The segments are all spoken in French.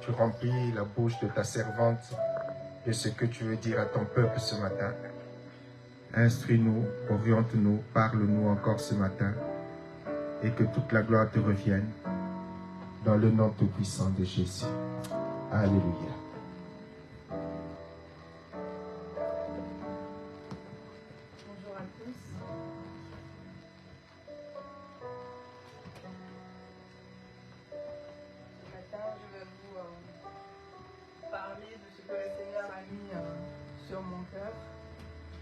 tu remplis la bouche de ta servante de ce que tu veux dire à ton peuple ce matin. Instruis-nous, oriente-nous, parle-nous encore ce matin et que toute la gloire te revienne dans le nom tout-puissant de Jésus. Alléluia. Bonjour à tous. Ce matin, je vais vous parler de ce que le Seigneur a mis sur mon cœur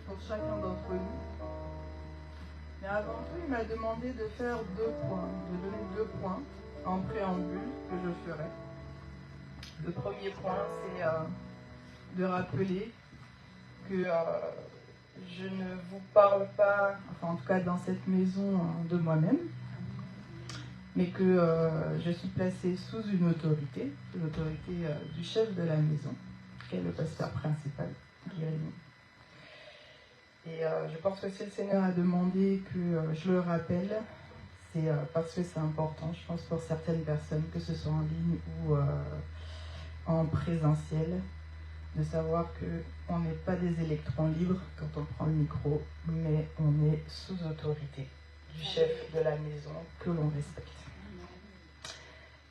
pour chacun d'entre nous. Mais avant tout, il m'a demandé de faire 2 points, de donner 2 points en préambule que je ferai. Le premier point, c'est de rappeler que je ne vous parle pas, enfin en tout cas dans cette maison, de moi-même, mais que je suis placée sous une autorité, l'autorité du chef de la maison, qui est le pasteur principal, Guérini. Et je pense que si le Seigneur a demandé que je le rappelle, c'est parce que c'est important, je pense, pour certaines personnes, que ce soit en ligne ou en présentiel, de savoir qu'on n'est pas des électrons libres quand on prend le micro, mais on est sous autorité du chef de la maison que l'on respecte.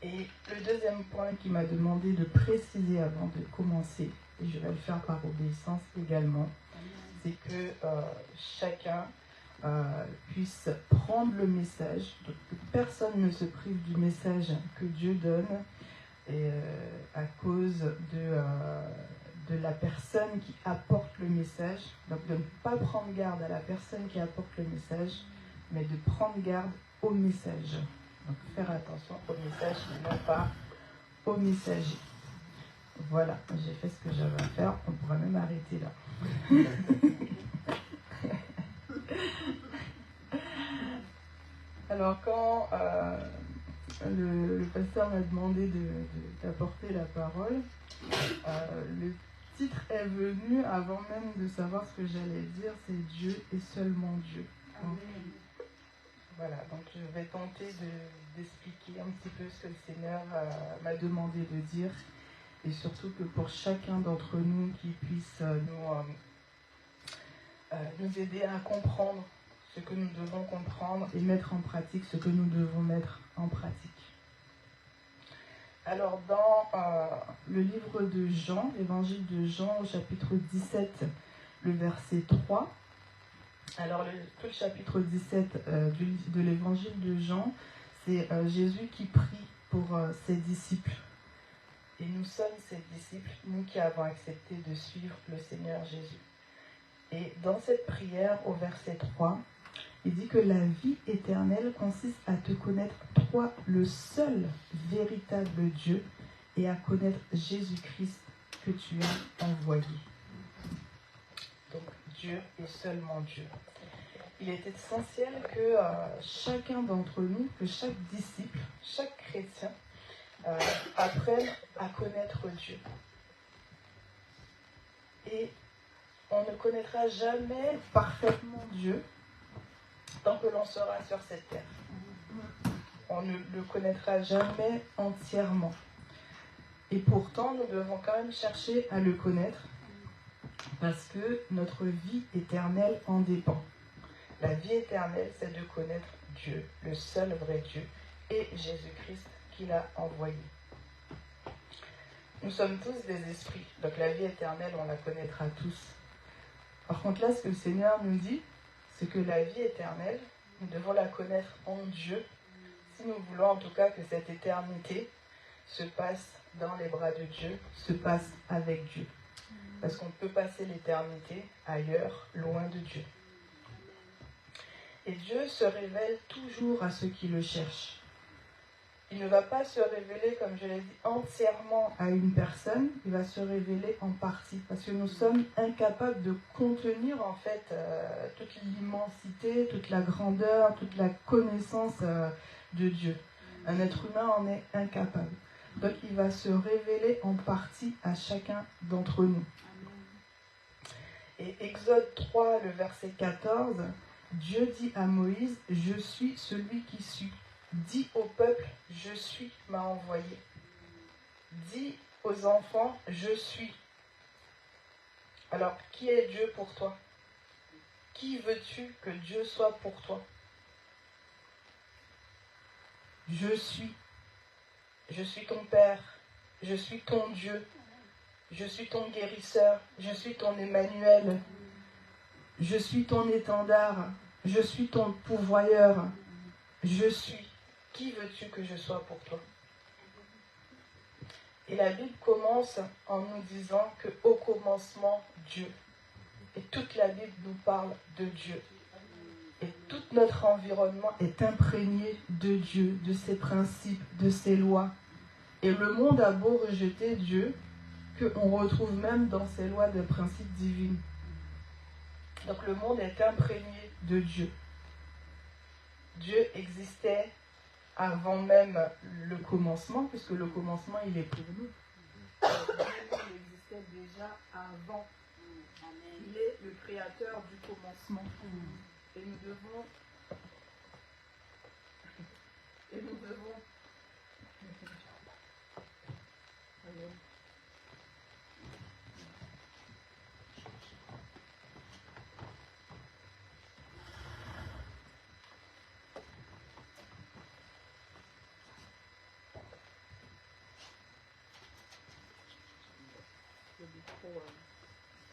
Et le deuxième point qu'il m'a demandé de préciser avant de commencer, et je vais le faire par obéissance également, c'est que chacun puisse prendre le message, que personne ne se prive du message que Dieu donne et, à cause de la personne qui apporte le message. Donc de ne pas prendre garde à la personne qui apporte le message, mais de prendre garde au message. Donc faire attention au message et non pas au messager. Voilà, j'ai fait ce que j'avais à faire, on pourra même arrêter là. Alors quand le pasteur m'a demandé d'apporter la parole, le titre est venu avant même de savoir ce que j'allais dire, c'est Dieu et seulement Dieu. Donc, voilà, donc je vais tenter d'expliquer un petit peu ce que le Seigneur m'a demandé de dire, et surtout que pour chacun d'entre nous qui puisse nous aider à comprendre ce que nous devons comprendre et mettre en pratique ce que nous devons mettre en pratique. Alors dans le livre de Jean, l'évangile de Jean au chapitre 17, le verset 3, alors tout le chapitre 17 de l'évangile de Jean, c'est Jésus qui prie pour ses disciples. Et nous sommes ses disciples, nous qui avons accepté de suivre le Seigneur Jésus. Et dans cette prière, au verset 3, il dit que la vie éternelle consiste à te connaître, toi, le seul véritable Dieu, et à connaître Jésus-Christ que tu as envoyé. Donc, Dieu est seulement Dieu. Il est essentiel que chacun d'entre nous, que chaque disciple, chaque chrétien, apprenne à connaître Dieu. Et on ne connaîtra jamais parfaitement Dieu tant que l'on sera sur cette terre. On ne le connaîtra jamais entièrement. Et pourtant, nous devons quand même chercher à le connaître parce que notre vie éternelle en dépend. La vie éternelle, c'est de connaître Dieu, le seul vrai Dieu, et Jésus-Christ qu'il a envoyé. Nous sommes tous des esprits, donc la vie éternelle, on la connaîtra tous. Par contre, là, ce que le Seigneur nous dit, c'est que la vie éternelle, nous devons la connaître en Dieu, si nous voulons en tout cas que cette éternité se passe dans les bras de Dieu, se passe avec Dieu. Parce qu'on peut passer l'éternité ailleurs, loin de Dieu. Et Dieu se révèle toujours à ceux qui le cherchent. Il ne va pas se révéler, comme je l'ai dit, entièrement à une personne, il va se révéler en partie, parce que nous sommes incapables de contenir en fait toute l'immensité, toute la grandeur, toute la connaissance de Dieu. Un être humain en est incapable. Donc il va se révéler en partie à chacun d'entre nous. Et Exode 3, le verset 14, Dieu dit à Moïse, « Je suis celui qui suis. » Dis au peuple, « Je suis m'a envoyé. » Dis aux enfants, je suis. Alors, qui est Dieu pour toi? Qui veux-tu que Dieu soit pour toi? Je suis. Je suis ton Père. Je suis ton Dieu. Je suis ton guérisseur. Je suis ton Emmanuel. Je suis ton étendard. Je suis ton pourvoyeur. Je suis. Qui veux-tu que je sois pour toi? Et la Bible commence en nous disant qu'au commencement, Dieu. Et toute la Bible nous parle de Dieu. Et tout notre environnement est imprégné de Dieu, de ses principes, de ses lois. Et le monde a beau rejeter Dieu, qu'on retrouve même dans ses lois de principes divines. Donc le monde est imprégné de Dieu. Dieu existait avant même le commencement, puisque le commencement, il est pour nous. Il existait déjà avant. Il est le créateur du commencement. Et nous devons...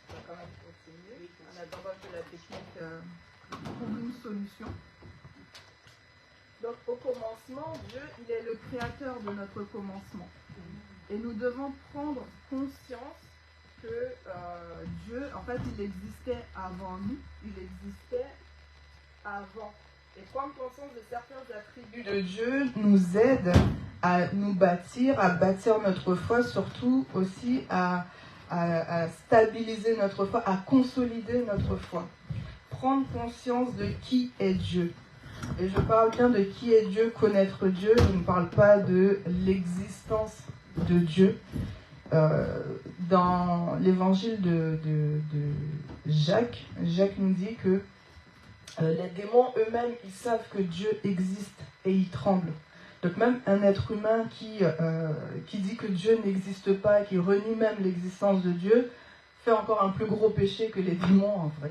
On va quand même continuer en attendant que la technique trouve une solution. Donc au commencement, Dieu, il est le créateur de notre commencement. Et nous devons prendre conscience que Dieu, en fait, il existait avant nous, il existait avant. Et prendre conscience de certains attributs de Dieu nous aide à nous bâtir, à bâtir notre foi, surtout aussi à stabiliser notre foi, à consolider notre foi. Prendre conscience de qui est Dieu. Et je parle bien de qui est Dieu, connaître Dieu. Je ne parle pas de l'existence de Dieu. Dans l'évangile de Jacques, Jacques nous dit que les démons eux-mêmes, ils savent que Dieu existe et ils tremblent. Donc même un être humain qui dit que Dieu n'existe pas, qui renie même l'existence de Dieu, fait encore un plus gros péché que les démons en vrai.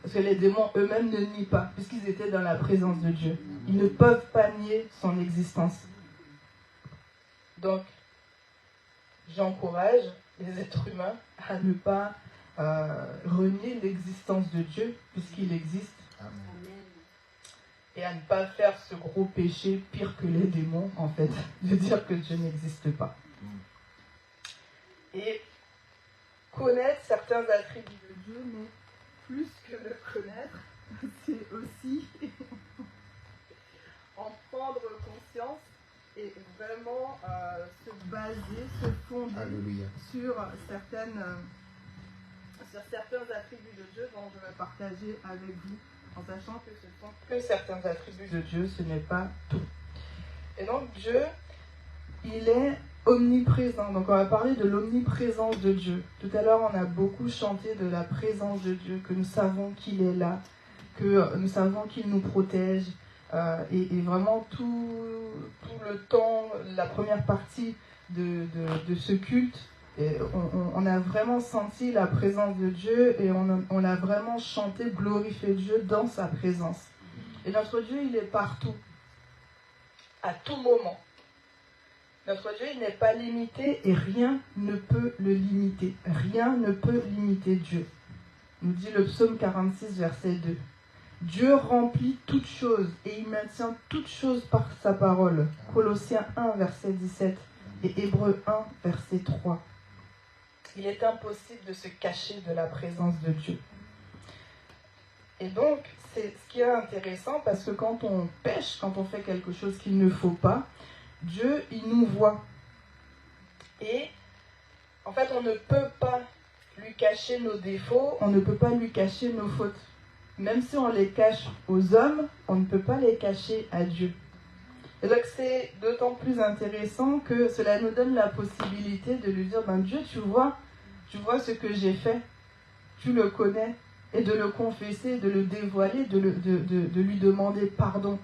Parce que les démons eux-mêmes ne nient pas, puisqu'ils étaient dans la présence de Dieu. Ils ne peuvent pas nier son existence. Donc, j'encourage les êtres humains à ne pas renier l'existence de Dieu, puisqu'il existe. Amen. Et à ne pas faire ce gros péché pire que les démons, en fait, de dire que Dieu n'existe pas. Et connaître certains attributs de Dieu, mais plus que le connaître, c'est aussi en prendre conscience et vraiment se baser, se fonder sur certains attributs de Dieu dont je vais partager avec vous, en sachant que ce sont que certains attributs de Dieu, ce n'est pas tout. Et donc Dieu, il est omniprésent. Donc on va parler de l'omniprésence de Dieu. Tout à l'heure, on a beaucoup chanté de la présence de Dieu, que nous savons qu'il est là, que nous savons qu'il nous protège. Et vraiment tout le temps, la première partie de ce culte, on a vraiment senti la présence de Dieu et on a vraiment chanté, glorifié Dieu dans sa présence. Et notre Dieu, il est partout, à tout moment. Notre Dieu, il n'est pas limité et rien ne peut le limiter. Rien ne peut limiter Dieu. Nous dit le psaume 46, verset 2. Dieu remplit toutes choses et il maintient toutes choses par sa parole. Colossiens 1, verset 17 et Hébreux 1, verset 3. Il est impossible de se cacher de la présence de Dieu. Et donc, c'est ce qui est intéressant parce que quand on pêche, quand on fait quelque chose qu'il ne faut pas, Dieu, il nous voit. Et en fait, on ne peut pas lui cacher nos défauts, on ne peut pas lui cacher nos fautes. Même si on les cache aux hommes, on ne peut pas les cacher à Dieu. Et donc c'est d'autant plus intéressant que cela nous donne la possibilité de lui dire, Dieu, tu vois ce que j'ai fait, tu le connais, et de le confesser, de le dévoiler, de lui demander pardon,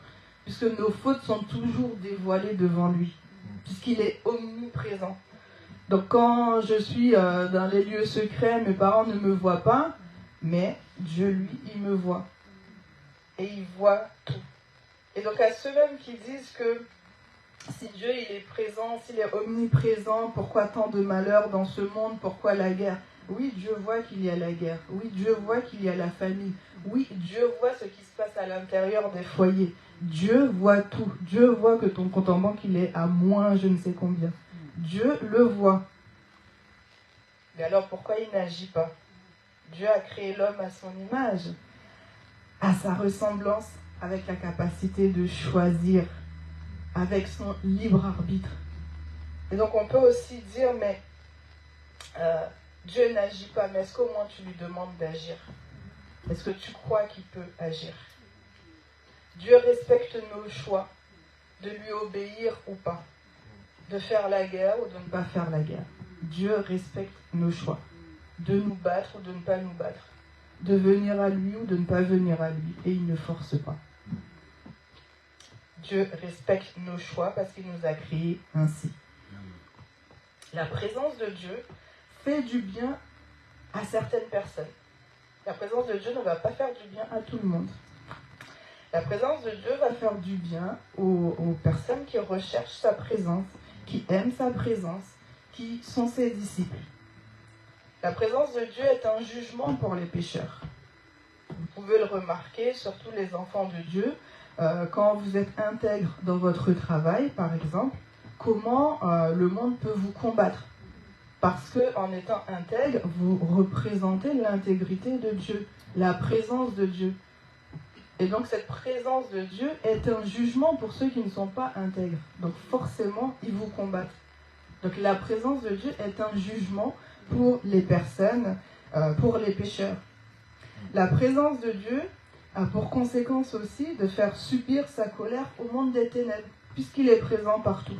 puisque nos fautes sont toujours dévoilées devant lui, puisqu'il est omniprésent. Donc quand je suis dans les lieux secrets, mes parents ne me voient pas, mais Dieu, lui, il me voit. Et il voit tout. Et donc à ceux-mêmes qui disent que si Dieu il est présent, s'il est omniprésent, pourquoi tant de malheurs dans ce monde, pourquoi la guerre? Oui, Dieu voit qu'il y a la guerre. Oui, Dieu voit qu'il y a la famine. Oui, Dieu voit ce qui se passe à l'intérieur des foyers. Dieu voit tout. Dieu voit que ton compte en banque il est à moins je ne sais combien. Dieu le voit. Mais alors pourquoi il n'agit pas? Dieu a créé l'homme à son image, à sa ressemblance, avec la capacité de choisir, avec son libre arbitre. Et donc on peut aussi dire, mais Dieu n'agit pas, mais est-ce qu'au moins tu lui demandes d'agir? Est-ce que tu crois qu'il peut agir? Dieu respecte nos choix, de lui obéir ou pas, de faire la guerre ou de ne pas faire la guerre. Dieu respecte nos choix, de nous battre ou de ne pas nous battre, de venir à lui ou de ne pas venir à lui, et il ne force pas. Dieu respecte nos choix parce qu'il nous a créés ainsi. La présence de Dieu fait du bien à certaines personnes. La présence de Dieu ne va pas faire du bien à tout le monde. La présence de Dieu va faire du bien aux personnes qui recherchent sa présence, qui aiment sa présence, qui sont ses disciples. La présence de Dieu est un jugement pour les pécheurs. Vous pouvez le remarquer, surtout les enfants de Dieu, quand vous êtes intègre dans votre travail, par exemple, comment le monde peut vous combattre. Parce qu'en étant intègre, vous représentez l'intégrité de Dieu, la présence de Dieu. Et donc cette présence de Dieu est un jugement pour ceux qui ne sont pas intègres. Donc forcément, ils vous combattent. Donc la présence de Dieu est un jugement pour les personnes, pour les pécheurs. La présence de Dieu a pour conséquence aussi de faire subir sa colère au monde des ténèbres, puisqu'il est présent partout.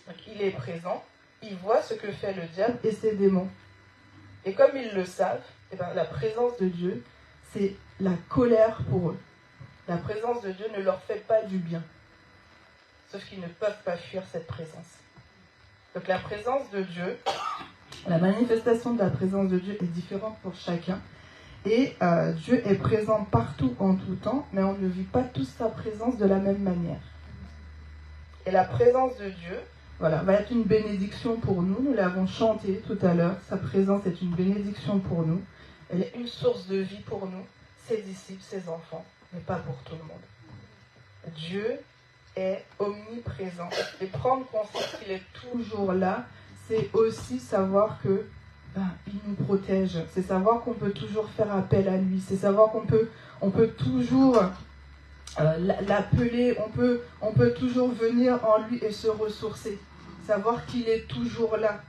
Donc il est présent, il voit ce que fait le diable et ses démons. Et comme ils le savent, eh bien, la présence de Dieu, c'est la colère pour eux. La présence de Dieu ne leur fait pas du bien. Sauf qu'ils ne peuvent pas fuir cette présence. Donc la présence de Dieu, la manifestation de la présence de Dieu est différente pour chacun. Et Dieu est présent partout en tout temps, mais on ne vit pas tous sa présence de la même manière. Et la présence de Dieu, voilà, va être une bénédiction pour nous. Nous l'avons chanté tout à l'heure. Sa présence est une bénédiction pour nous. Elle est une source de vie pour nous, ses disciples, ses enfants, mais pas pour tout le monde. Dieu est omniprésent. Et prendre conscience qu'il est toujours là, c'est aussi savoir que il nous protège. C'est savoir qu'on peut toujours faire appel à lui. C'est savoir qu'on peut toujours l'appeler. On peut toujours venir en lui et se ressourcer. Savoir qu'il est toujours là.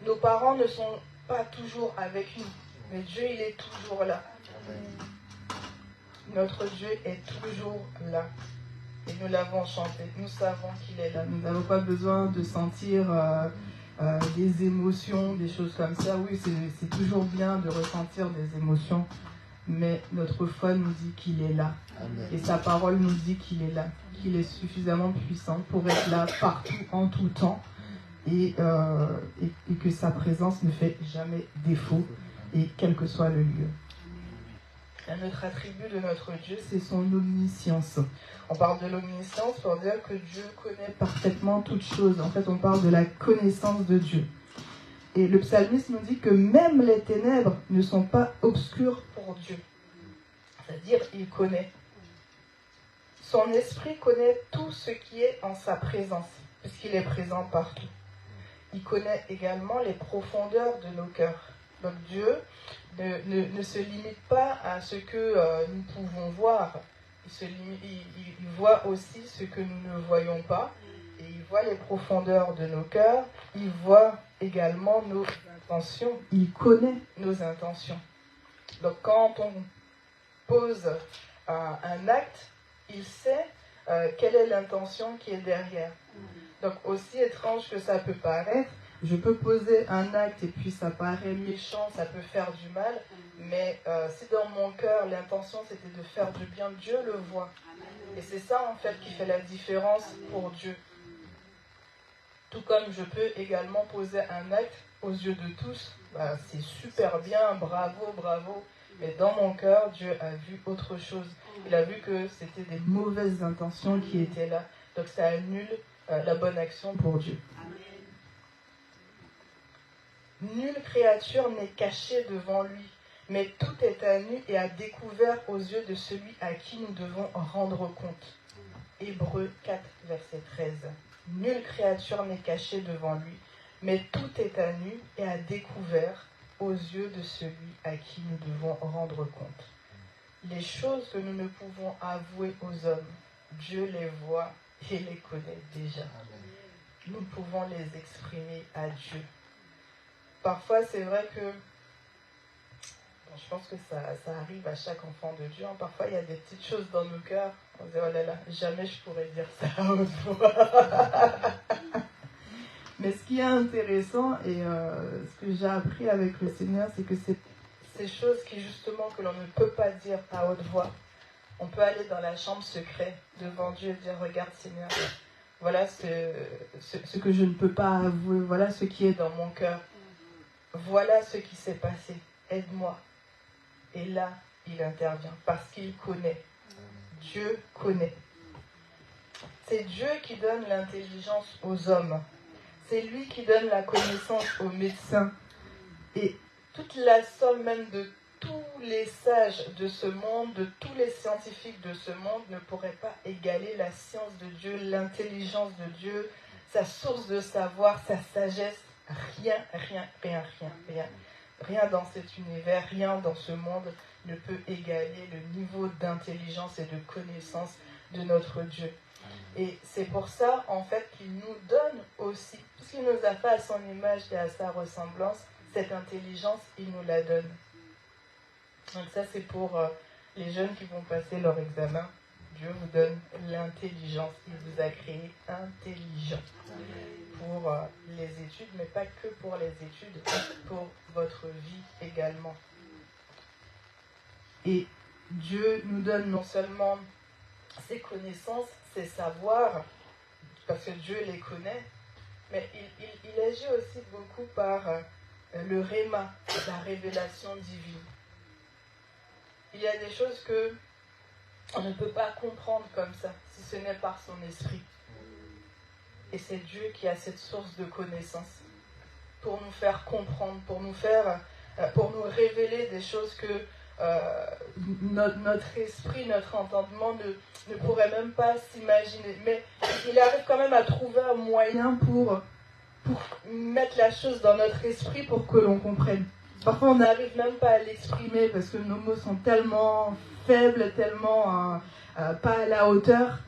Nos parents ne sont pas toujours avec nous, mais Dieu, il est toujours là. Notre Dieu est toujours là. Et nous l'avons chanté. Nous savons qu'il est là. Nous n'avons pas besoin de sentir des émotions, des choses comme ça. Oui, c'est toujours bien de ressentir des émotions, mais notre foi nous dit qu'il est là. Amen. Et sa parole nous dit qu'il est là, qu'il est suffisamment puissant pour être là partout, en tout temps, et que sa présence ne fait jamais défaut, et quel que soit le lieu. Un autre attribut de notre Dieu, c'est son omniscience. On parle de l'omniscience pour dire que Dieu connaît parfaitement toutes choses. En fait, on parle de la connaissance de Dieu. Et le psalmiste nous dit que même les ténèbres ne sont pas obscures pour Dieu. C'est-à-dire, il connaît. Son esprit connaît tout ce qui est en sa présence, puisqu'il est présent partout. Il connaît également les profondeurs de nos cœurs. Donc Dieu ne se limite pas à ce que nous pouvons voir. Il voit aussi ce que nous ne voyons pas. Et il voit les profondeurs de nos cœurs. Il voit également nos intentions. Il connaît nos intentions. Donc quand on pose un acte, il sait quelle est l'intention qui est derrière. Donc aussi étrange que ça peut paraître, je peux poser un acte et puis ça paraît méchant, ça peut faire du mal, mais si dans mon cœur l'intention c'était de faire du bien, Dieu le voit. Et c'est ça en fait qui fait la différence pour Dieu. Tout comme je peux également poser un acte aux yeux de tous, c'est super bien, bravo, bravo. Mais dans mon cœur, Dieu a vu autre chose. Il a vu que c'était des mauvaises intentions qui étaient là. Donc ça annule la bonne action pour Dieu. Nulle créature n'est cachée devant lui, mais tout est à nu et à découvert aux yeux de celui à qui nous devons rendre compte. Hébreux 4, verset 13. Nulle créature n'est cachée devant lui, mais tout est à nu et à découvert aux yeux de celui à qui nous devons rendre compte. Les choses que nous ne pouvons avouer aux hommes, Dieu les voit et les connaît déjà. Nous pouvons les exprimer à Dieu. Parfois, c'est vrai que, je pense que ça arrive à chaque enfant de Dieu. Parfois, il y a des petites choses dans nos cœurs. On se dit, oh là là, jamais je pourrais dire ça à haute voix. Mais ce qui est intéressant et ce que j'ai appris avec le Seigneur, c'est que c'est ces choses qui, justement, que l'on ne peut pas dire à haute voix, on peut aller dans la chambre secrète devant Dieu et dire, regarde Seigneur, voilà ce que je ne peux pas avouer, voilà ce qui est dans mon cœur. Voilà ce qui s'est passé, aide-moi. Et là, il intervient parce qu'il connaît. Dieu connaît. C'est Dieu qui donne l'intelligence aux hommes. C'est lui qui donne la connaissance aux médecins. Et toute la somme même de tous les sages de ce monde, de tous les scientifiques de ce monde ne pourrait pas égaler la science de Dieu, l'intelligence de Dieu, sa source de savoir, sa sagesse. Rien dans cet univers, rien dans ce monde ne peut égaler le niveau d'intelligence et de connaissance de notre Dieu. Et c'est pour ça, en fait, qu'il nous donne aussi, puisqu'il nous a fait à son image et à sa ressemblance, cette intelligence, il nous la donne. Donc ça, c'est pour les jeunes qui vont passer leur examen. Dieu vous donne l'intelligence. Il vous a créé intelligent pour les études, mais pas que pour les études, pour votre vie également. Et Dieu nous donne non seulement ses connaissances, ses savoirs, parce que Dieu les connaît, mais il agit aussi beaucoup par le réma, la révélation divine. Il y a des choses que on ne peut pas comprendre comme ça, si ce n'est par son esprit. Et c'est Dieu qui a cette source de connaissance pour nous faire comprendre, pour nous révéler des choses que notre esprit, notre entendement ne pourrait même pas s'imaginer. Mais il arrive quand même à trouver un moyen pour mettre la chose dans notre esprit pour que l'on comprenne. Parfois, on n'arrive même pas à l'exprimer parce que nos mots sont tellement faibles, tellement pas à la hauteur.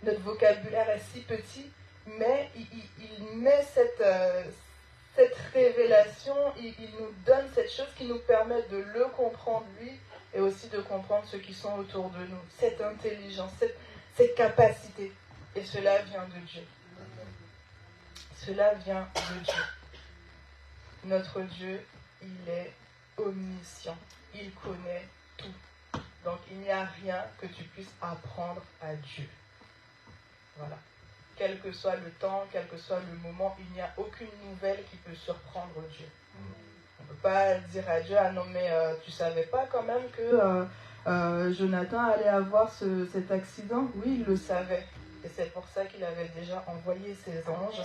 Notre vocabulaire est si petit, mais il met cette révélation, il nous donne cette chose qui nous permet de le comprendre lui et aussi de comprendre ceux qui sont autour de nous. Cette intelligence, cette capacité. Et cela vient de Dieu. Cela vient de Dieu. Notre Dieu, il est omniscient. Il connaît tout. Donc il n'y a rien que tu puisses apprendre à Dieu. Voilà. Quel que soit le temps, quel que soit le moment, il n'y a aucune nouvelle qui peut surprendre Dieu. On ne peut pas dire à Dieu, ah non mais tu ne savais pas quand même que Jonathan allait avoir cet accident? Oui, il le savait. Et c'est pour ça qu'il avait déjà envoyé ses anges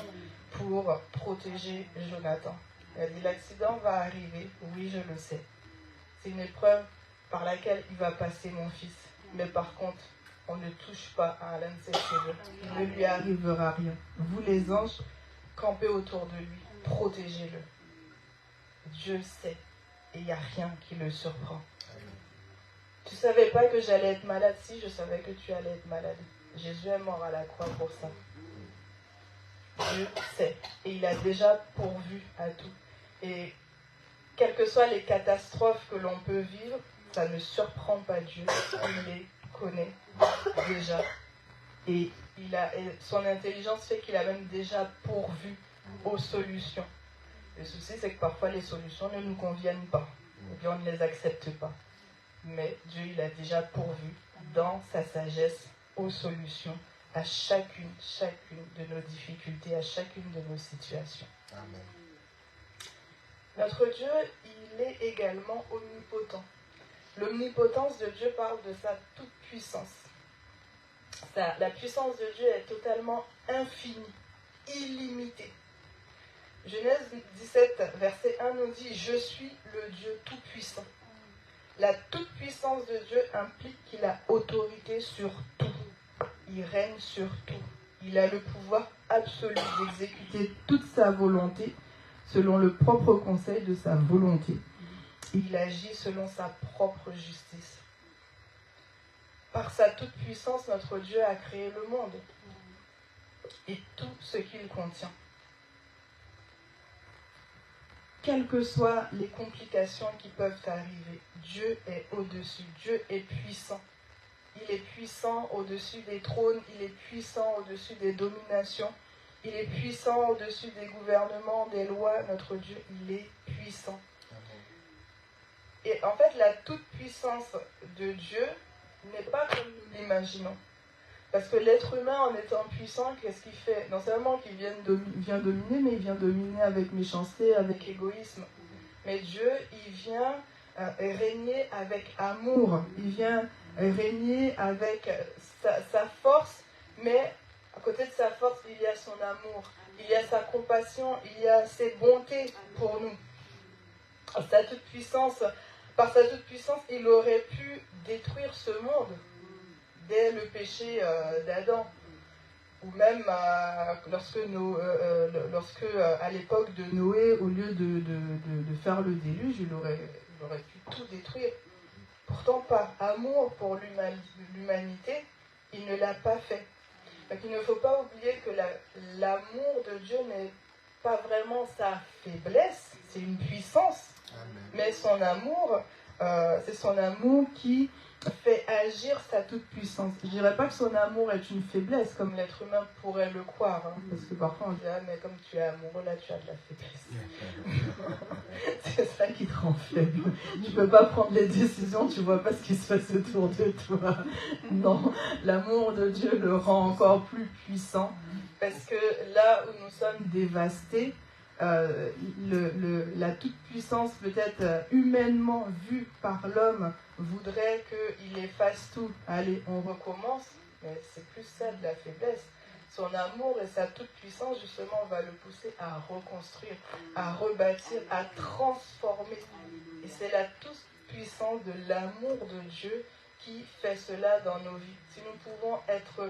pour protéger Jonathan. Il a dit, l'accident va arriver, oui je le sais. C'est une épreuve par laquelle il va passer mon fils. Mais par contre, on ne touche pas à l'un de ses cheveux. Il ne lui arrivera rien. Vous les anges, campez autour de lui, protégez-le. Dieu sait et il n'y a rien qui le surprend. Tu ne savais pas que j'allais être malade? Si, je savais que tu allais être malade. Jésus est mort à la croix pour ça. Dieu sait et il a déjà pourvu à tout. Et quelles que soient les catastrophes que l'on peut vivre, ça ne surprend pas Dieu. Il les connaît déjà. Et son intelligence fait qu'il a même déjà pourvu aux solutions. Le souci, c'est que parfois les solutions ne nous conviennent pas. Et puis on ne les accepte pas. Mais Dieu, il a déjà pourvu dans sa sagesse aux solutions à chacune de nos difficultés, à chacune de nos situations. Amen. Notre Dieu, il est également omnipotent. L'omnipotence de Dieu parle de sa toute-puissance. La puissance de Dieu est totalement infinie, illimitée. Genèse 17, verset 1 nous dit « Je suis le Dieu tout-puissant ». La toute-puissance de Dieu implique qu'il a autorité sur tout. Il règne sur tout. Il a le pouvoir absolu d'exécuter toute sa volonté selon le propre conseil de sa volonté. Il agit selon sa propre justice. Par sa toute-puissance, notre Dieu a créé le monde et tout ce qu'il contient. Quelles que soient les complications qui peuvent arriver, Dieu est au-dessus, Dieu est puissant. Il est puissant au-dessus des trônes, il est puissant au-dessus des dominations, il est puissant au-dessus des gouvernements, des lois. Notre Dieu, il est puissant. Et en fait, la toute-puissance de Dieu n'est pas comme nous l'imaginons. Parce que l'être humain, en étant puissant, qu'est-ce qu'il fait? Non seulement qu'il vient dominer, mais il vient dominer avec méchanceté, avec égoïsme. Mais Dieu, il vient régner avec amour. Il vient régner avec sa force, mais à côté de sa force, il y a son amour. Il y a sa compassion, il y a ses bontés pour nous. Par sa toute-puissance, il aurait pu détruire ce monde dès le péché d'Adam, ou même lorsque à l'époque de Noé, au lieu de faire le déluge, il aurait pu tout détruire. Pourtant, par amour pour l'humanité, il ne l'a pas fait. Donc il ne faut pas oublier que l'amour de Dieu n'est pas vraiment sa faiblesse, c'est une puissance. Amen. Mais son amour, c'est son amour qui fait agir sa toute-puissance. Je ne dirais pas que son amour est une faiblesse, comme l'être humain pourrait le croire. Hein, parce que parfois on dit « Ah, mais comme tu es amoureux, là, tu as de la faiblesse. » C'est ça qui te rend faible. Tu ne peux pas prendre les décisions, tu ne vois pas ce qui se passe autour de toi. Non, l'amour de Dieu le rend encore plus puissant. Parce que là où nous sommes dévastés, la toute-puissance peut-être humainement vue par l'homme voudrait qu'il efface tout. Allez, on recommence, mais c'est plus ça de la faiblesse. Son amour et sa toute-puissance justement va le pousser à reconstruire, à rebâtir, à transformer. Et c'est la toute-puissance de l'amour de Dieu qui fait cela dans nos vies. Si nous pouvons être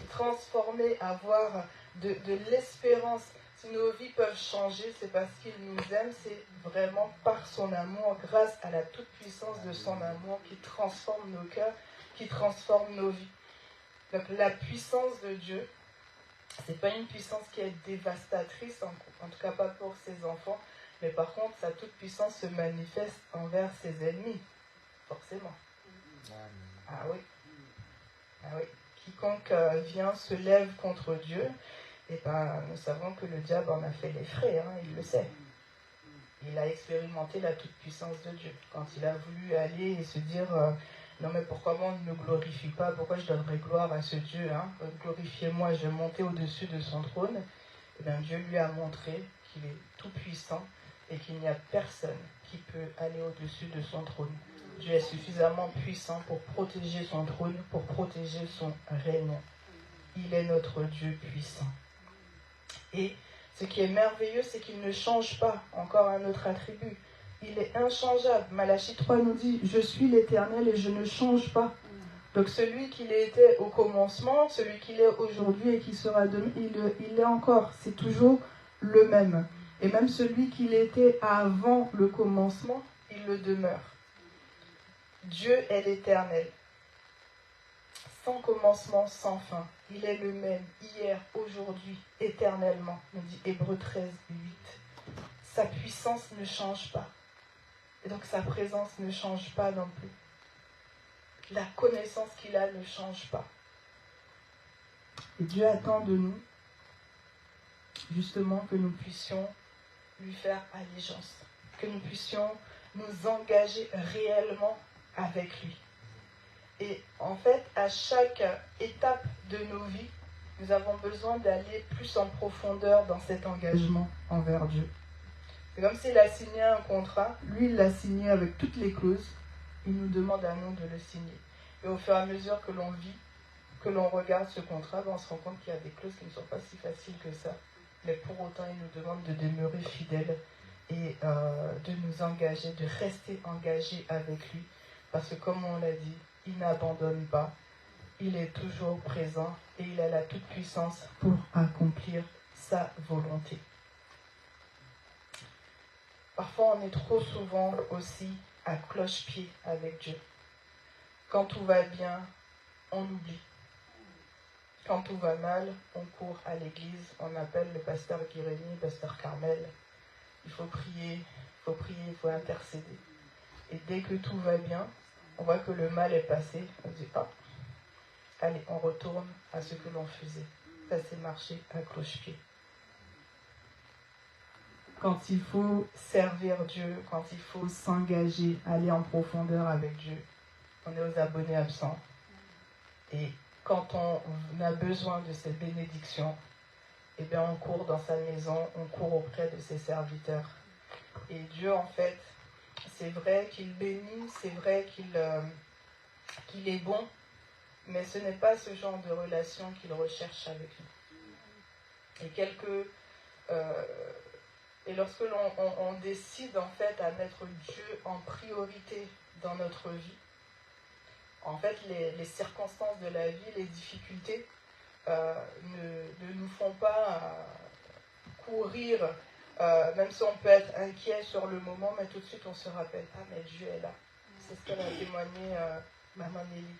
transformés, avoir de l'espérance, si nos vies peuvent changer, c'est parce qu'il nous aime, c'est vraiment par son amour, grâce à la toute-puissance de son amour qui transforme nos cœurs, qui transforme nos vies. Donc la puissance de Dieu, c'est pas une puissance qui est dévastatrice, en tout cas pas pour ses enfants, mais par contre sa toute-puissance se manifeste envers ses ennemis, forcément. Ah oui. Ah oui. Quiconque se lève contre Dieu, et nous savons que le diable en a fait les frais, hein, il le sait. Il a expérimenté la toute-puissance de Dieu. Quand il a voulu aller et se dire non mais pourquoi moi on ne me glorifie pas, pourquoi je donnerais gloire à ce Dieu, hein, glorifiez-moi, je vais monter au-dessus de son trône. Et bien Dieu lui a montré qu'il est tout-puissant et qu'il n'y a personne qui peut aller au-dessus de son trône. Dieu est suffisamment puissant pour protéger son trône, pour protéger son règne. Il est notre Dieu puissant. Et ce qui est merveilleux, c'est qu'il ne change pas. Encore un autre attribut. Il est inchangeable. Malachie 3 nous dit « Je suis l'Éternel et je ne change pas ». Donc celui qu'il était au commencement, celui qu'il est aujourd'hui et qui sera demain, il est encore. C'est toujours le même. Et même celui qu'il était avant le commencement, il le demeure. Dieu est l'Éternel. Sans commencement, sans fin. Il est le même, hier, aujourd'hui, éternellement, nous dit Hébreux 13, 8. Sa puissance ne change pas. Et donc sa présence ne change pas non plus. La connaissance qu'il a ne change pas. Et Dieu attend de nous, justement, que nous puissions lui faire allégeance. Que nous puissions nous engager réellement avec lui. Et en fait, à chaque étape de nos vies, nous avons besoin d'aller plus en profondeur dans cet engagement envers Dieu. C'est comme s'il a signé un contrat, lui il l'a signé avec toutes les clauses, il nous demande à nous de le signer. Et au fur et à mesure que l'on vit, que l'on regarde ce contrat, on se rend compte qu'il y a des clauses qui ne sont pas si faciles que ça. Mais pour autant, il nous demande de demeurer fidèles et de nous engager, de rester engagés avec lui. Parce que comme on l'a dit, il n'abandonne pas, il est toujours présent et il a la toute-puissance pour accomplir sa volonté. Parfois, on est trop souvent aussi à cloche-pied avec Dieu. Quand tout va bien, on oublie. Quand tout va mal, on court à l'église, on appelle le pasteur Guérémy, le pasteur Carmel. Il faut prier, il faut intercéder. Et dès que tout va bien, on voit que le mal est passé, on dit « Ah, allez, on retourne à ce que l'on faisait. » Ça, c'est marcher à cloche-pied. Quand il faut servir Dieu, quand il faut s'engager, aller en profondeur avec Dieu, on est aux abonnés absents. Et quand on a besoin de ces bénédictions, eh bien on court dans sa maison, on court auprès de ses serviteurs. Et Dieu, en fait, c'est vrai qu'il bénit, c'est vrai qu'il est bon, mais ce n'est pas ce genre de relation qu'il recherche avec nous. Et lorsque l'on décide en fait à mettre Dieu en priorité dans notre vie, en fait les circonstances de la vie, les difficultés ne nous font pas courir, même si on peut être inquiet sur le moment, mais tout de suite on se rappelle, ah mais Dieu est là. C'est ce qu'elle a témoigné Maman Nelly.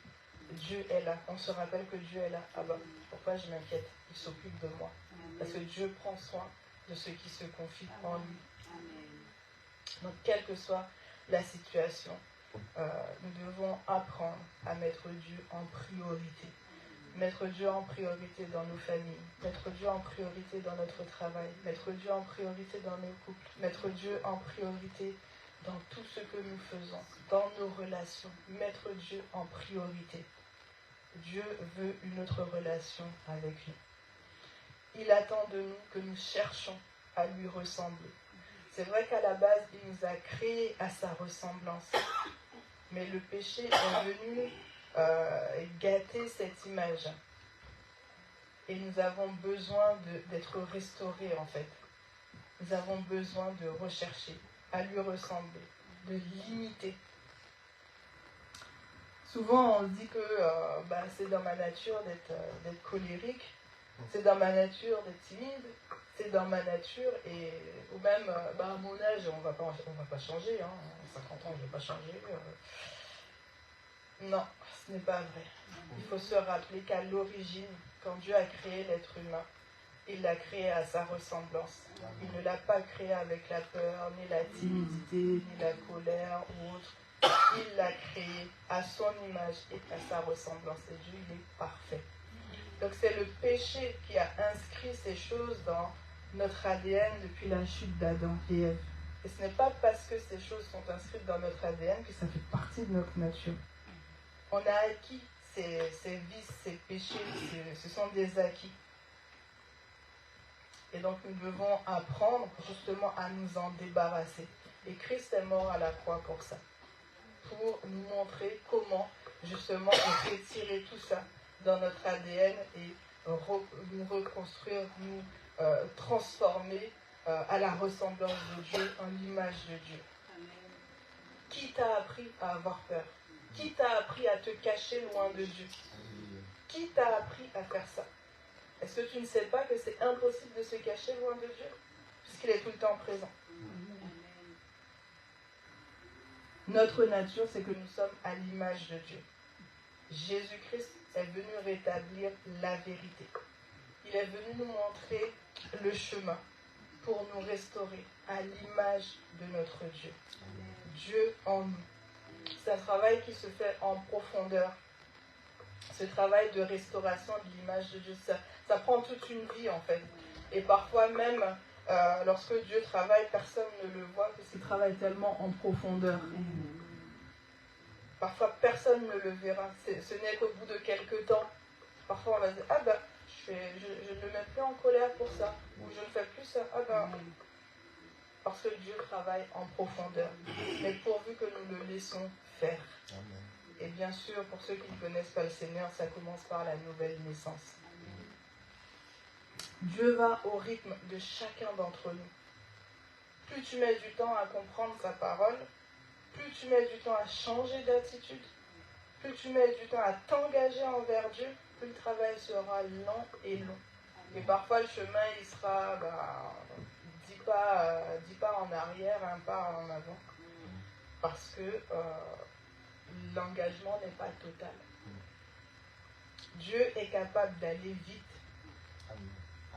Dieu est là. On se rappelle que Dieu est là. Ah ben, pourquoi je m'inquiète? Il s'occupe de moi. Parce que Dieu prend soin de ceux qui se confient en lui. Donc, quelle que soit la situation, nous devons apprendre à mettre Dieu en priorité. Mettre Dieu en priorité dans nos familles, mettre Dieu en priorité dans notre travail, mettre Dieu en priorité dans nos couples, mettre Dieu en priorité dans tout ce que nous faisons, dans nos relations, mettre Dieu en priorité. Dieu veut une autre relation avec lui. Il attend de nous que nous cherchions à lui ressembler. C'est vrai qu'à la base, il nous a créés à sa ressemblance. Mais le péché est venu gâter cette image. Et nous avons besoin d'être restaurés, en fait. Nous avons besoin de rechercher à lui ressembler, de l'imiter. Souvent, on se dit que c'est dans ma nature d'être colérique, c'est dans ma nature d'être timide, c'est dans ma nature, ou même à mon âge, on va pas changer, hein, à 50 ans, je ne vais pas changer. Non, ce n'est pas vrai. Il faut se rappeler qu'à l'origine, quand Dieu a créé l'être humain, il l'a créé à sa ressemblance. Il ne l'a pas créé avec la peur, ni la timidité, ni la colère ou autre. Il l'a créé à son image et à sa ressemblance. Et Dieu, il est parfait. Donc c'est le péché qui a inscrit ces choses dans notre ADN depuis la chute d'Adam et Ève. Et ce n'est pas parce que ces choses sont inscrites dans notre ADN que ça fait partie de notre nature. On a acquis ces vices, ces péchés, ce sont des acquis. Et donc nous devons apprendre justement à nous en débarrasser. Et Christ est mort à la croix pour ça. Pour nous montrer comment justement on peut tirer tout ça dans notre ADN et nous reconstruire, nous transformer à la ressemblance de Dieu, en l'image de Dieu. Qui t'a appris à avoir peur? Qui t'a appris à te cacher loin de Dieu? Qui t'a appris à faire ça? Est-ce que tu ne sais pas que c'est impossible de se cacher loin de Dieu? Puisqu'il est tout le temps présent. Notre nature, c'est que nous sommes à l'image de Dieu. Jésus-Christ est venu rétablir la vérité. Il est venu nous montrer le chemin pour nous restaurer à l'image de notre Dieu. Dieu en nous. C'est un travail qui se fait en profondeur. Ce travail de restauration de l'image de Dieu, ça prend toute une vie en fait. Et parfois même, lorsque Dieu travaille, personne ne le voit parce qu'il travaille tellement en profondeur. Parfois, personne ne le verra. Ce n'est qu'au bout de quelques temps. Parfois, on va se dire, ah ben, je ne me mets plus en colère pour ça. Ou je ne fais plus ça. Ah ben, parce que Dieu travaille en profondeur. Mais pourvu que nous le laissons faire. Amen. Et bien sûr, pour ceux qui ne connaissent pas le Seigneur, ça commence par la nouvelle naissance. Dieu va au rythme de chacun d'entre nous. Plus tu mets du temps à comprendre sa parole, plus tu mets du temps à changer d'attitude, plus tu mets du temps à t'engager envers Dieu, plus le travail sera lent et long. Et parfois le chemin, il sera 10 pas en arrière, un pas en avant. Parce que l'engagement n'est pas total. Dieu est capable d'aller vite,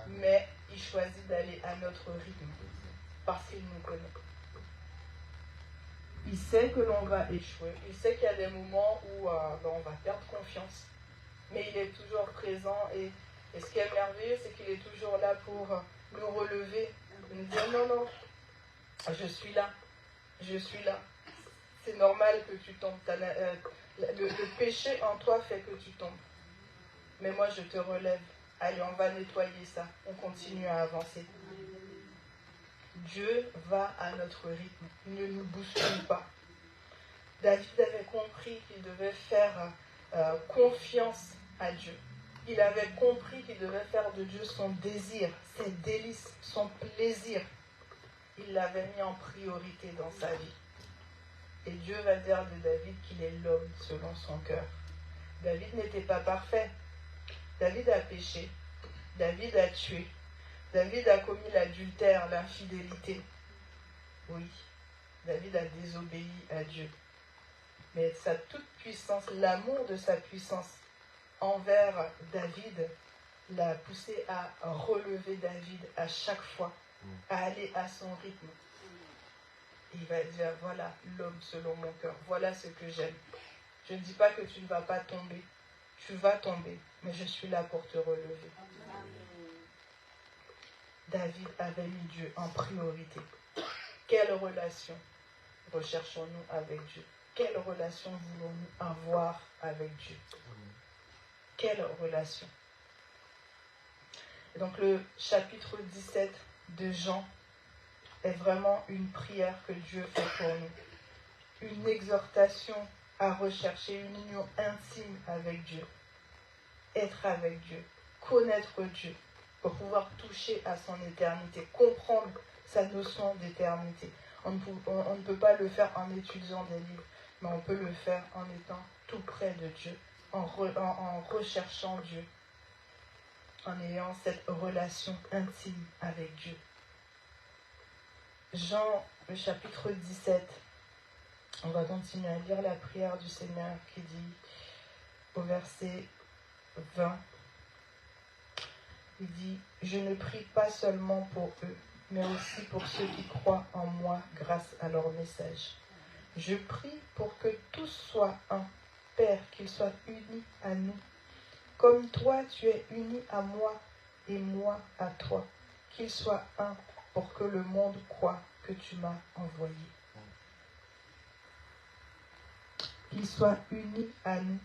mais il choisit d'aller à notre rythme, parce qu'il nous connaît. Il sait que l'on va échouer, il sait qu'il y a des moments où on va perdre confiance, mais il est toujours présent et ce qui est merveilleux, c'est qu'il est toujours là pour nous relever, nous dire non, je suis là. C'est normal que tu tombes. Le péché en toi fait que tu tombes. Mais moi, je te relève. Allez, on va nettoyer ça. On continue à avancer. Dieu va à notre rythme. Il ne nous bouscule pas. David avait compris qu'il devait faire confiance à Dieu. Il avait compris qu'il devait faire de Dieu son désir, ses délices, son plaisir. Il l'avait mis en priorité dans sa vie. Et Dieu va dire de David qu'il est l'homme selon son cœur. David n'était pas parfait. David a péché. David a tué. David a commis l'adultère, l'infidélité. Oui, David a désobéi à Dieu. Mais sa toute-puissance, l'amour de sa puissance envers David l'a poussé à relever David à chaque fois, à aller à son rythme. Il va dire, voilà l'homme selon mon cœur, voilà ce que j'aime. Je ne dis pas que tu ne vas pas tomber, tu vas tomber, mais je suis là pour te relever. David avait mis Dieu en priorité. Quelle relation recherchons-nous avec Dieu? Quelle relation voulons-nous avoir avec Dieu? Quelle relation? Et donc le chapitre 17 de Jean est vraiment une prière que Dieu fait pour nous. Une exhortation à rechercher une union intime avec Dieu. Être avec Dieu. Connaître Dieu. Pour pouvoir toucher à son éternité. Comprendre sa notion d'éternité. On ne peut pas le faire en étudiant des livres. Mais on peut le faire en étant tout près de Dieu. En recherchant Dieu. En ayant cette relation intime avec Dieu. Jean, le chapitre 17, on va continuer à lire la prière du Seigneur qui dit au verset 20, il dit « Je ne prie pas seulement pour eux, mais aussi pour ceux qui croient en moi grâce à leur message. Je prie pour que tous soient un, Père, qu'ils soient unis à nous, comme toi tu es uni à moi et moi à toi, qu'ils soient un, pour que le monde croie que tu m'as envoyé. » Qu'ils soient unis à nous,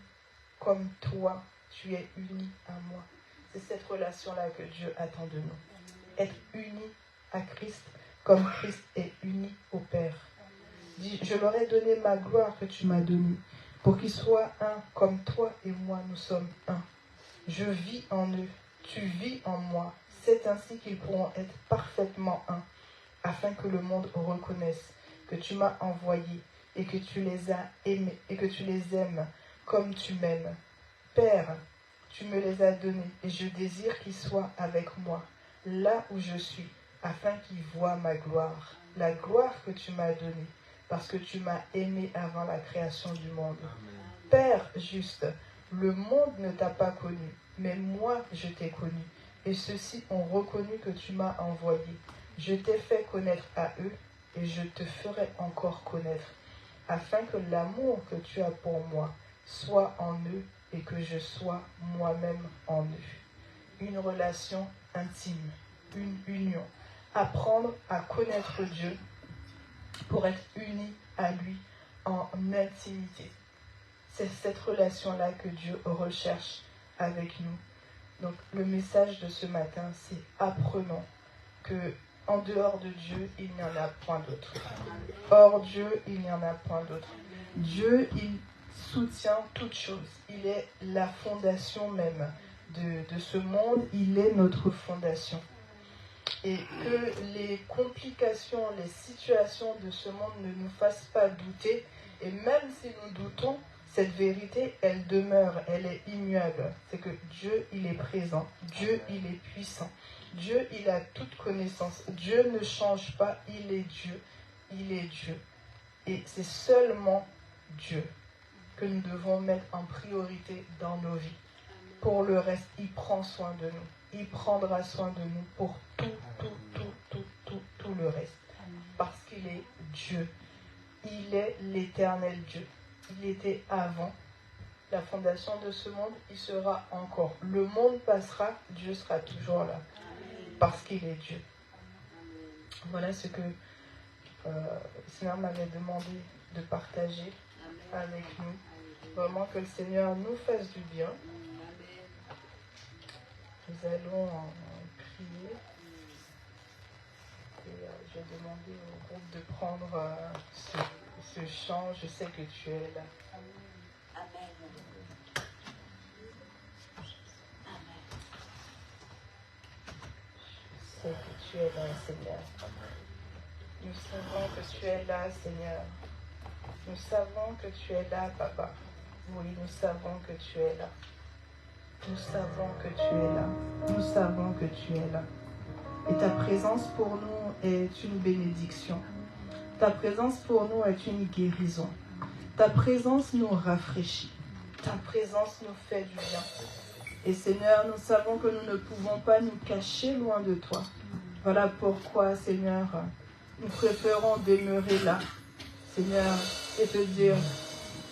comme toi, tu es uni à moi. C'est cette relation-là que Dieu attend de nous. Être unis à Christ, comme Christ est uni au Père. Dis, je leur ai donné ma gloire que tu m'as donnée, pour qu'ils soient un, comme toi et moi, nous sommes un. Je vis en eux, tu vis en moi. C'est ainsi qu'ils pourront être parfaitement un, afin que le monde reconnaisse que tu m'as envoyé et que tu les as aimés et que tu les aimes comme tu m'aimes. Père, tu me les as donnés et je désire qu'ils soient avec moi, là où je suis, afin qu'ils voient ma gloire, la gloire que tu m'as donnée, parce que tu m'as aimé avant la création du monde. Amen. Père juste, le monde ne t'a pas connu, mais moi je t'ai connu, et ceux-ci ont reconnu que tu m'as envoyé. Je t'ai fait connaître à eux, et je te ferai encore connaître, afin que l'amour que tu as pour moi soit en eux et que je sois moi-même en eux. Une relation intime, une union. Apprendre à connaître Dieu pour être unis à lui en intimité. C'est cette relation-là que Dieu recherche avec nous. Donc le message de ce matin, c'est apprenons que en dehors de Dieu, il n'y en a point d'autre. Hors Dieu, il n'y en a point d'autre. Dieu, il soutient toutes choses. Il est la fondation même de ce monde. Il est notre fondation. Et que les complications, les situations de ce monde ne nous fassent pas douter. Et même si nous doutons, cette vérité, elle demeure, elle est immuable. C'est que Dieu, il est présent. Dieu, il est puissant. Dieu, il a toute connaissance. Dieu ne change pas, il est Dieu. Il est Dieu. Et c'est seulement Dieu que nous devons mettre en priorité dans nos vies. Pour le reste, il prend soin de nous. Il prendra soin de nous pour tout le reste. Parce qu'il est Dieu. Il est l'éternel Dieu. Il était avant la fondation de ce monde, il sera encore. Le monde passera, Dieu sera toujours là. Parce qu'il est Dieu. Voilà ce que le Seigneur m'avait demandé de partager avec nous. Vraiment que le Seigneur nous fasse du bien. Nous allons prier. Et je vais demander au groupe de prendre ce chant. Je sais que tu es là. Amen. Je sais que tu es là, Seigneur. Nous savons que tu es là, Seigneur. Nous savons que tu es là, Papa. Oui, nous savons que tu es là. Nous savons que tu es là. Nous savons que tu es là. Et ta présence pour nous est une bénédiction. Ta présence pour nous est une guérison. Ta présence nous rafraîchit. Ta présence nous fait du bien. Et Seigneur, nous savons que nous ne pouvons pas nous cacher loin de toi. Voilà pourquoi, Seigneur, nous préférons demeurer là, Seigneur, et te dire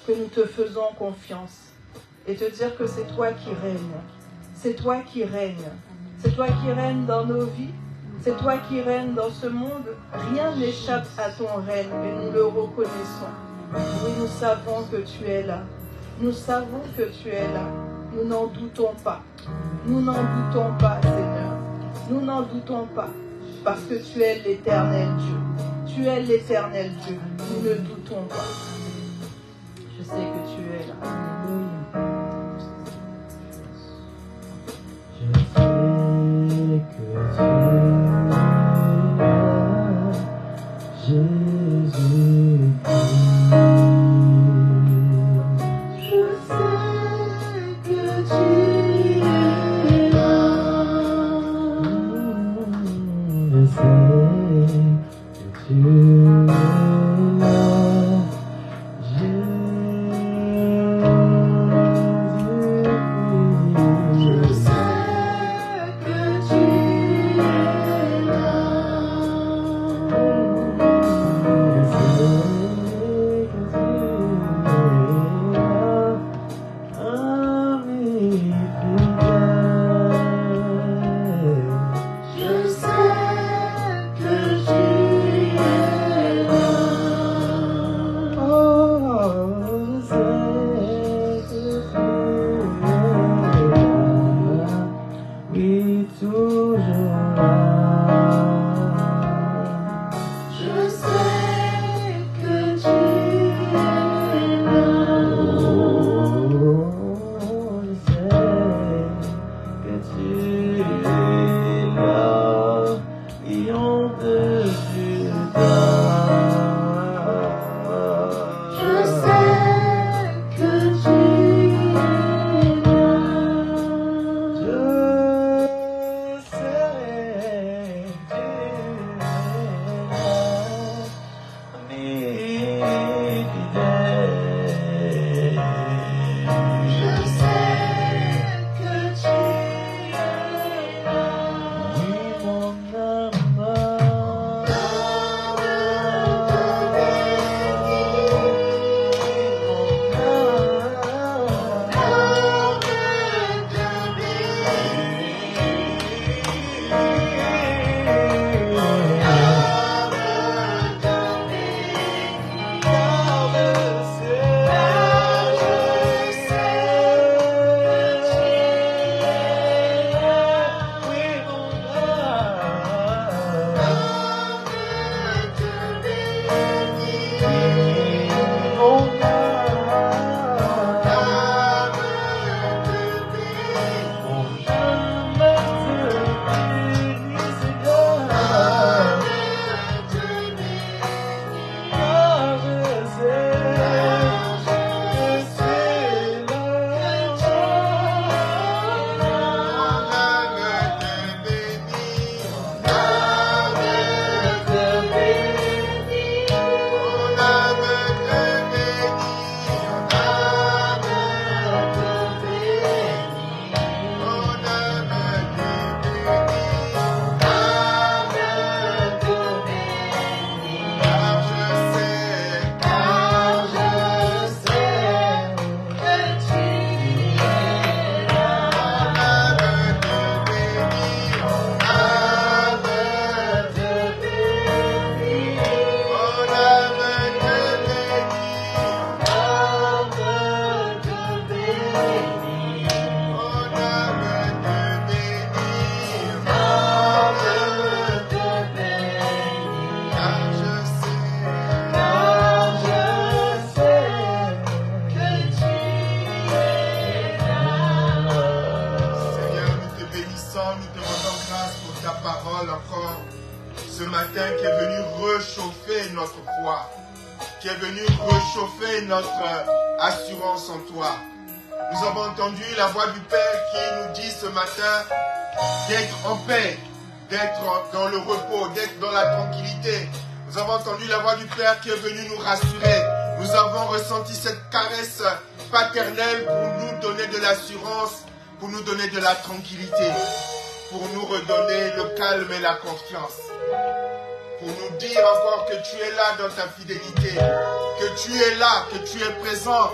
que nous te faisons confiance. Et te dire que c'est toi qui règnes. C'est toi qui règnes. C'est toi qui règnes dans nos vies. C'est toi qui règnes dans ce monde. Rien n'échappe à ton règne et nous le reconnaissons. Oui, nous savons que tu es là. Nous savons que tu es là. Nous n'en doutons pas. Nous n'en doutons pas, Seigneur. Nous n'en doutons pas. Parce que tu es l'éternel Dieu. Tu es l'éternel Dieu. Nous ne doutons pas. Je sais que tu es là. Je sais que tu es là, Jésus-Christ. Je sais que tu es là. Je sais que tu es là, ce matin qui est venu réchauffer notre foi, qui est venu réchauffer notre assurance en toi. Nous avons entendu la voix du Père qui nous dit ce matin d'être en paix, d'être dans le repos, d'être dans la tranquillité. Nous avons entendu la voix du Père qui est venu nous rassurer. Nous avons ressenti cette caresse paternelle pour nous donner de l'assurance, pour nous donner de la tranquillité, pour nous redonner le calme et la confiance, pour nous dire encore que tu es là dans ta fidélité, que tu es là, que tu es présent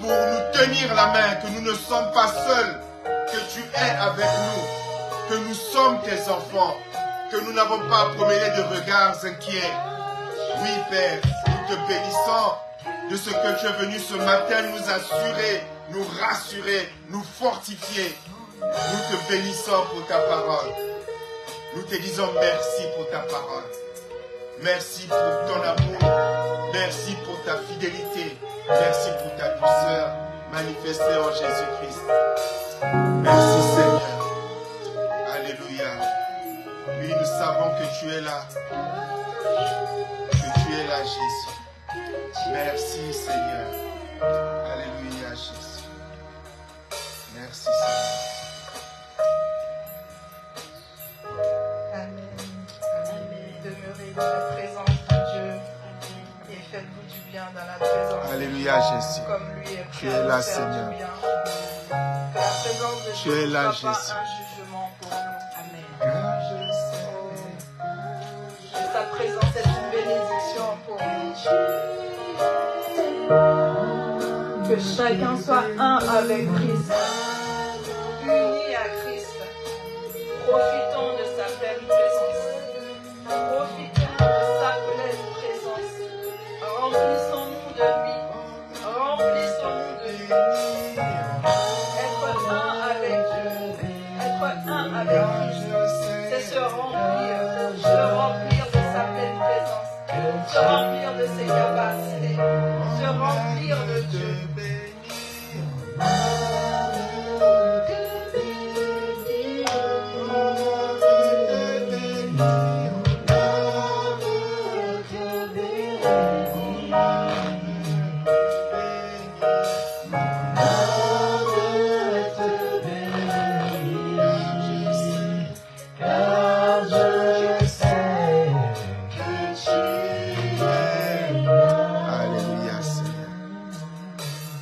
pour nous tenir la main, que nous ne sommes pas seuls, que tu es avec nous, que nous sommes tes enfants, que nous n'avons pas à promener de regards inquiets. Oui, Père, nous te bénissons de ce que tu es venu ce matin nous assurer, nous rassurer, nous fortifier. Nous te bénissons pour ta parole. Nous te disons merci pour ta parole. Merci pour ton amour. Merci pour ta fidélité. Merci pour ta douceur manifestée en Jésus-Christ. Merci Seigneur. Alléluia. Oui, nous savons que tu es là. Que tu es là, Jésus. Merci Seigneur. Alléluia, Jésus. Merci Seigneur. Amen. Demeurez dans la présence de Dieu et faites-vous du bien dans la présence Alléluia, de Dieu, Jésus. comme lui est Tu prêt es à là, nous faire Seigneur. du bien. Que la présence de Tu Dieu es ne là, soit pas Jésus. un jugement pour nous. Amen. Que ta présence est une bénédiction pour nous. Que chacun soit un avec Christ, uni à Christ. Profitons de sa pleine présence. Profitons de sa pleine présence. Remplissons-nous de lui. Remplissons-nous de lui. Être un avec Dieu. Être un avec Christ. C'est se remplir de sa pleine présence. Se remplir de ses capacités. Se remplir